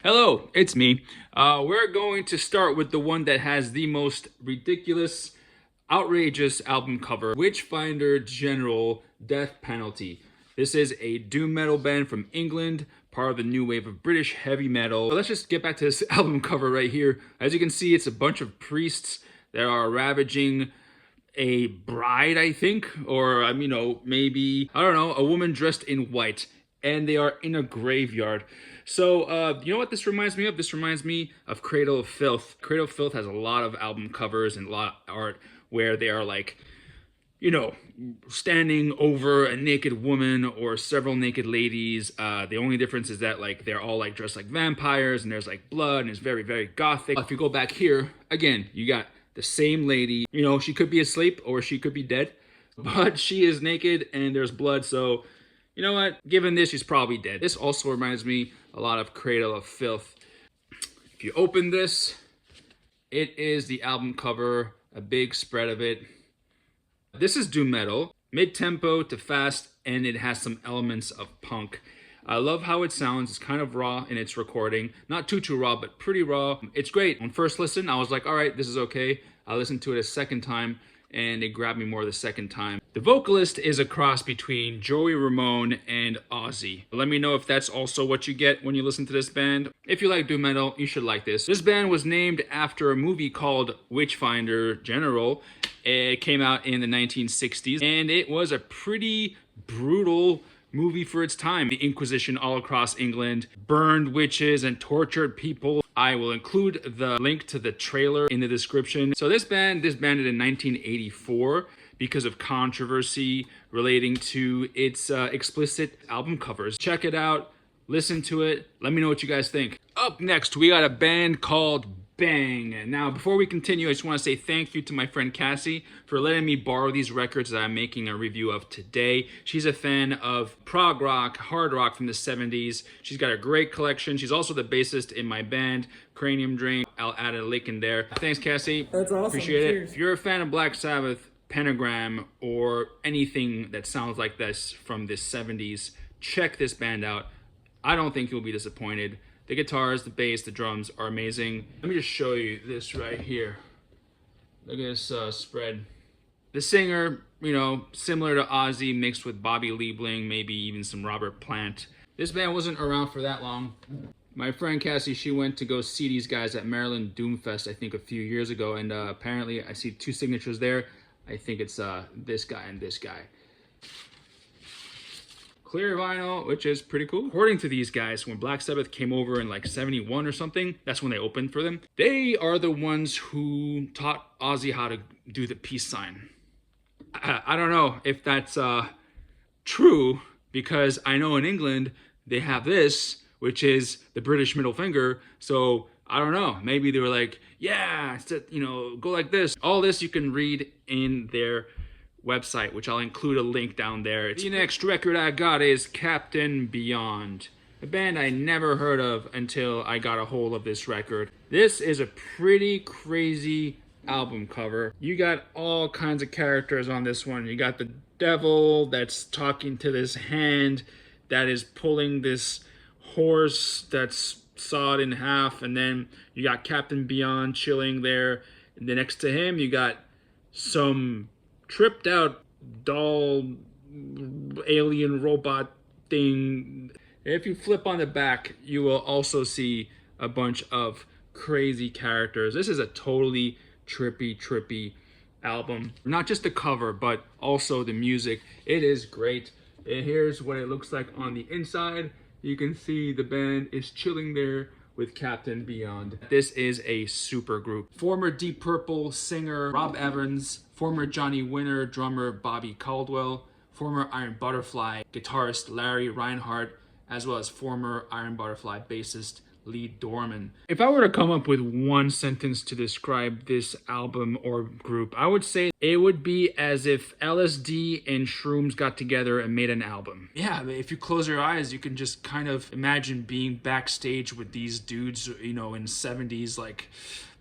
Hello, it's me. We're going to start with the one that has the most ridiculous, outrageous album cover, Witchfinder General, Death Penalty. This is a doom metal band from England, part of the new wave of British heavy metal. So let's just get back to this album cover right here. As you can see, it's a bunch of priests that are ravaging a bride, I think, or maybe, I don't know, a woman dressed in white, and they are in a graveyard. So, you know what this reminds me of? This reminds me of Cradle of Filth. Cradle of Filth has a lot of album covers and a lot of art where they are like, standing over a naked woman or several naked ladies. The only difference is that like they're all like dressed like vampires and there's like blood and it's very, very gothic. If you go back here, again, you got the same lady. She could be asleep or she could be dead, but she is naked and there's blood. So, you know what? Given this, she's probably dead. This also reminds me a lot of Cradle of Filth. If you open this, it is the album cover, a big spread of it. This is doom metal, mid-tempo to fast, and it has some elements of punk. I love how it sounds. It's kind of raw in its recording. Not too raw, but pretty raw. It's great. On first listen, I was like, all right, this is okay. I listened to it a second time, and it grabbed me more the second time. The vocalist is a cross between Joey Ramone and Ozzy. Let me know if that's also what you get when you listen to this band. If you like doom metal, you should like this. This band was named after a movie called Witchfinder General. It came out in the 1960s, and it was a pretty brutal movie for its time. The Inquisition all across England burned witches and tortured people. I will include the link to the trailer in the description. So this band disbanded in 1984 because of controversy relating to its explicit album covers. Check it out, listen to it, let me know what you guys think. Up next, we got a band called Bang. Now, before we continue, I just want to say thank you to my friend Cassie for letting me borrow these records that I'm making a review of today. She's a fan of prog rock, hard rock from the 70s. She's got a great collection. She's also the bassist in my band, Cranium Drain. I'll add a link in there. Thanks, Cassie. That's awesome. Appreciate Cheers. it. If you're a fan of Black Sabbath, Pentagram, or anything that sounds like this from the 70s, check this band out. I don't think you'll be disappointed. The guitars, the bass, the drums are amazing. Let me just show you this right here. Look at this spread. The singer, similar to Ozzy, mixed with Bobby Liebling, maybe even some Robert Plant. This band wasn't around for that long. My friend Cassie, she went to go see these guys at Maryland Doomfest, I think a few years ago, and apparently I see two signatures there. I think it's this guy and this guy. Clear vinyl, which is pretty cool. According to these guys, when Black Sabbath came over in like 71 or something, that's when they opened for them. They are the ones who taught Ozzy how to do the peace sign. I don't know if that's true, because I know in England they have this, which is the British middle finger. So I don't know. Maybe they were like, yeah, go like this. All this you can read in their website, which I'll include a link down there. The next record I got is Captain Beyond, a band I never heard of until I got a hold of this record. This is a pretty crazy album cover. You got all kinds of characters on this one. You got the devil that's talking to this hand that is pulling this horse that's sawed in half, and then you got Captain Beyond chilling there, and then next to him you got some tripped out doll alien robot thing. If you flip on the back, you will also see a bunch of crazy characters. This is a totally trippy album. Not just the cover, but also the music. It is great. And here's what it looks like on the inside. You can see the band is chilling there with Captain Beyond. This is a super group. Former Deep Purple singer Rob Evans, former Johnny Winter drummer Bobby Caldwell, former Iron Butterfly guitarist Larry Reinhardt, as well as former Iron Butterfly bassist Lee Dorman. If I were to come up with one sentence to describe this album or group, I would say it would be as if LSD and shrooms got together and made an album. Yeah, if you close your eyes, you can just kind of imagine being backstage with these dudes, in 70s, like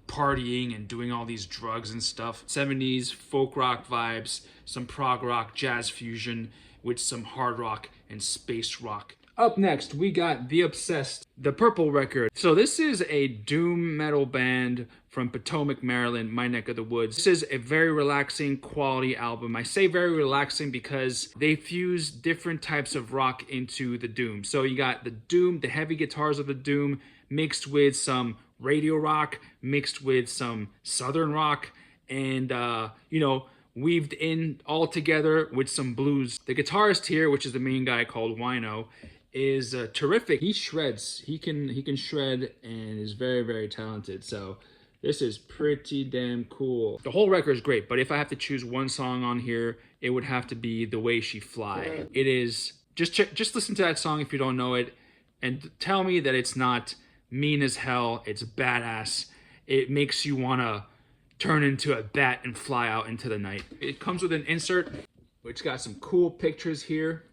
partying and doing all these drugs and stuff. 70s folk rock vibes, some prog rock, jazz fusion with some hard rock and space rock. Up next, we got The Obsessed, the Purple record. So this is a doom metal band from Potomac, Maryland, my neck of the woods. This is a very relaxing quality album. I say very relaxing because they fuse different types of rock into the doom. So you got the doom, the heavy guitars of the doom, mixed with some radio rock, mixed with some southern rock, and weaved in all together with some blues. The guitarist here, which is the main guy called Wino, is terrific. He shreds. He can shred and is very, very talented. So this is pretty damn cool. The whole record is great, but if I have to choose one song on here, it would have to be The Way She Fly. It is just listen to that song if you don't know it, and tell me that it's not mean as hell. It's badass. It makes you want to turn into a bat and fly out into the night. It comes with an insert, which got some cool pictures here.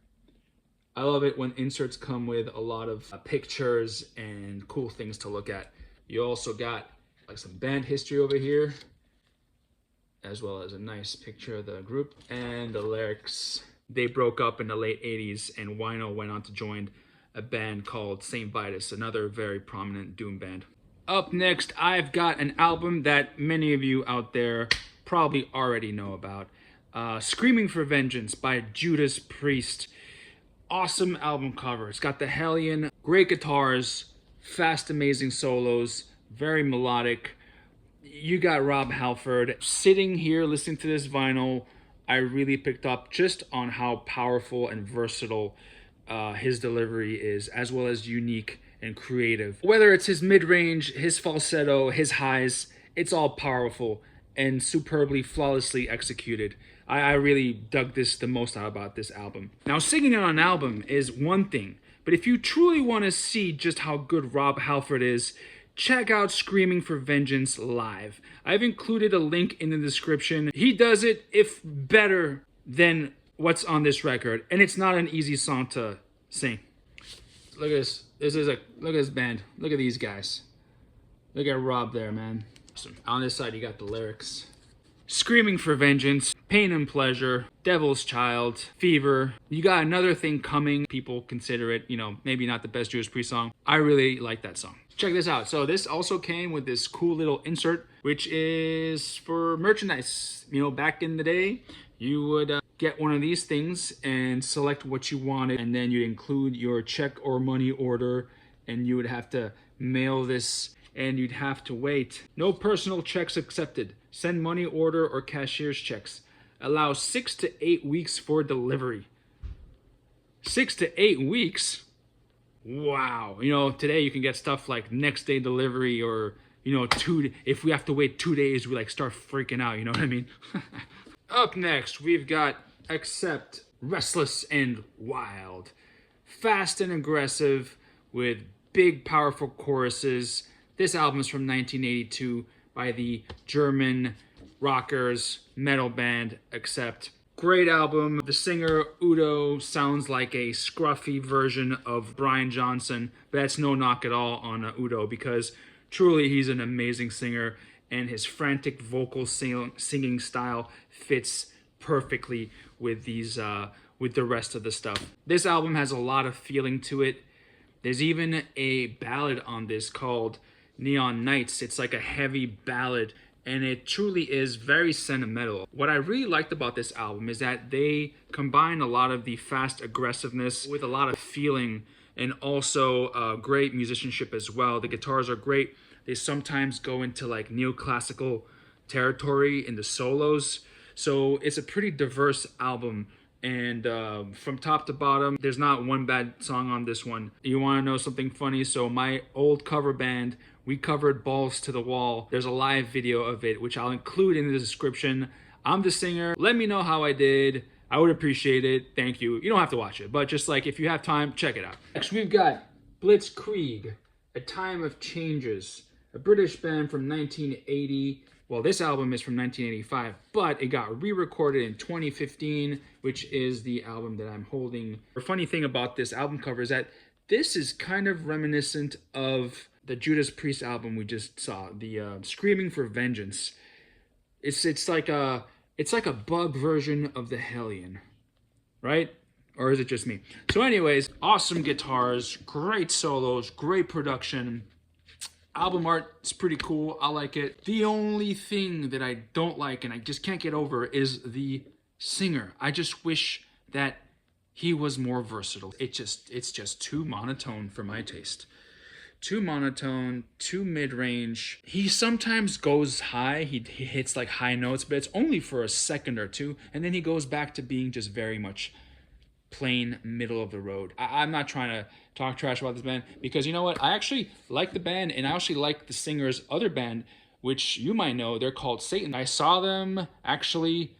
I love it when inserts come with a lot of pictures and cool things to look at. You also got like some band history over here, as well as a nice picture of the group and the lyrics. They broke up in the late 80s, and Wino went on to join a band called St. Vitus, another very prominent doom band. Up next, I've got an album that many of you out there probably already know about. Screaming for Vengeance by Judas Priest. Awesome album cover. It's got the Hellion, great guitars, fast, amazing solos, very melodic. You got Rob Halford. Sitting here listening to this vinyl, I really picked up just on how powerful and versatile his delivery is, as well as unique and creative. Whether it's his mid-range, his falsetto, his highs, it's all powerful and superbly, flawlessly executed. I really dug this the most out about this album. Now, singing on an album is one thing, but if you truly want to see just how good Rob Halford is, check out Screaming for Vengeance live. I've included a link in the description. He does it, if better than what's on this record, and it's not an easy song to sing. Look at this. Look at this band. Look at these guys. Look at Rob there, man. Awesome. On this side, you got the lyrics. Screaming for Vengeance, Pain and Pleasure, Devil's Child, Fever. You got Another Thing Coming. People consider it, maybe not the best Judas Priest song. I really like that song. Check this out. So this also came with this cool little insert, which is for merchandise. Back in the day, you would get one of these things and select what you wanted, and then you'd include your check or money order, and you would have to mail this, and you'd have to wait. No personal checks accepted. Send money order or cashier's checks. Allow 6 to 8 weeks for delivery. 6 to 8 weeks? Wow. Today you can get stuff like next day delivery, or, if we have to wait 2 days, we start freaking out, you know what I mean? Up next, we've got Accept, Restless and Wild. Fast and aggressive with big, powerful choruses. This album is from 1982 by the German rockers metal band Accept. Great album. The singer Udo sounds like a scruffy version of Brian Johnson, but that's no knock at all on Udo, because truly he's an amazing singer, and his frantic vocal singing style fits perfectly with with the rest of the stuff. This album has a lot of feeling to it. There's even a ballad on this called Neon Nights. It's like a heavy ballad, and it truly is very sentimental. What I really liked about this album is that they combine a lot of the fast aggressiveness with a lot of feeling, and also great musicianship as well. The guitars are great. They sometimes go into neoclassical territory in the solos. So it's a pretty diverse album, and from top to bottom, there's not one bad song on this one. You want to know something funny? So my old cover band, we covered Balls to the Wall. There's a live video of it, which I'll include in the description. I'm the singer. Let me know how I did. I would appreciate it. Thank you. You don't have to watch it, but just if you have time, check it out. Next, we've got Blitzkrieg, A Time of Changes, a British band from 1980. Well, this album is from 1985, but it got re-recorded in 2015, which is the album that I'm holding. The funny thing about this album cover is that this is kind of reminiscent of the Judas Priest album we just saw, the Screaming for Vengeance. It's like a bug version of the Hellion, right? Or is it just me? So anyways, Awesome guitars, great solos, great production. Album art is pretty cool. I like it. The only thing that I don't like and I just can't get over is the singer. I just wish that he was more versatile. It's just too monotone for my taste. Too monotone, too mid-range. He sometimes goes high. He hits like high notes, but it's only for a second or two, and then he goes back to being just very much plain middle of the road. I'm not trying to talk trash about this band because you know what? I actually like the band and I actually like the singer's other band, which you might know. They're called Satan. I saw them actually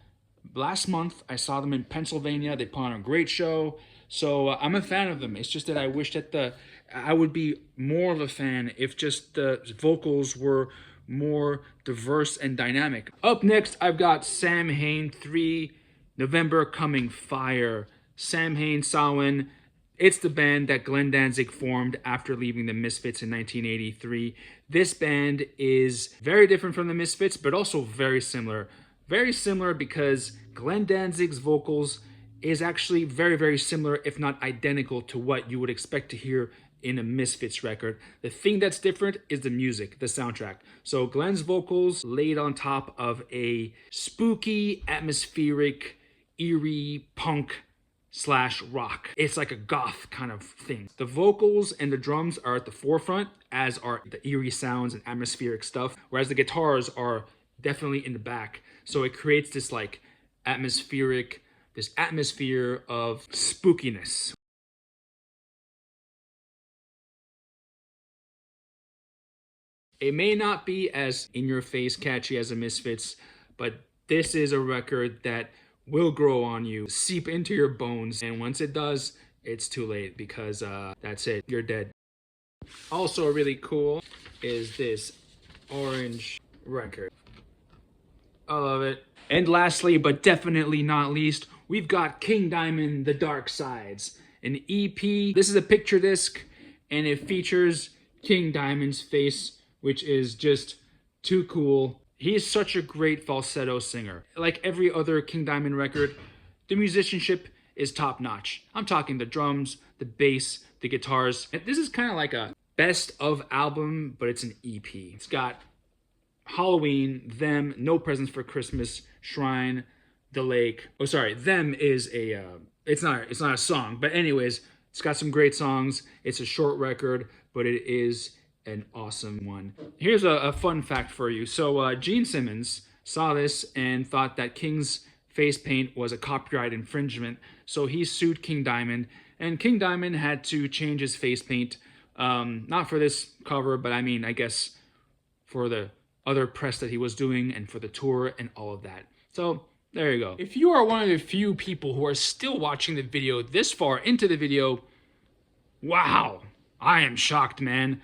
last month. I saw them in Pennsylvania. They put on a great show. So I'm a fan of them. It's just that I wish that I would be more of a fan if just the vocals were more diverse and dynamic. Up next, I've got Samhain 3, November Coming Fire. Samhain. It's the band that Glenn Danzig formed after leaving the Misfits in 1983. This band is very different from the Misfits, but also very similar. Very similar because Glenn Danzig's vocals is actually very, very similar, if not identical, to what you would expect to hear in a Misfits record. The thing that's different is the music, the soundtrack. So Glenn's vocals laid on top of a spooky, atmospheric, eerie punk / rock. It's like a goth kind of thing. The vocals and the drums are at the forefront, as are the eerie sounds and atmospheric stuff, whereas the guitars are definitely in the back. So it creates this like atmosphere of spookiness. It may not be as in-your-face catchy as a Misfits, but this is a record that will grow on you, seep into your bones, and once it does, it's too late because that's it, you're dead. Also really cool is this orange record. I love it. And lastly, but definitely not least, we've got King Diamond, The Dark Sides, an EP. This is a picture disc, and it features King Diamond's face, which is just too cool. He is such a great falsetto singer. Like every other King Diamond record, the musicianship is top notch. I'm talking the drums, the bass, the guitars. This is kind of like a best of album, but it's an EP. It's got Halloween, Them, No Presents for Christmas, Shrine, The Lake. Oh, sorry, Them is a, it's not a song, but anyways, it's got some great songs. It's a short record, but it is an awesome one. Here's a fun fact for you. So Gene Simmons saw this and thought that King's face paint was a copyright infringement, so he sued King Diamond, and King Diamond had to change his face paint, not for this cover, but I mean, I guess for the other press that he was doing and for the tour and all of that. So there you go. If you are one of the few people who are still watching the video this far into the video, wow, I am shocked, man.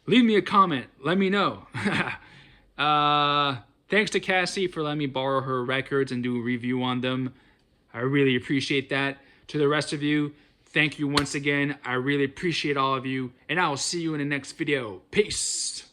Leave me a comment. Let me know. Thanks to Cassie for letting me borrow her records and do a review on them. I really appreciate that. To the rest of you, thank you once again. I really appreciate all of you. And I will see you in the next video. Peace.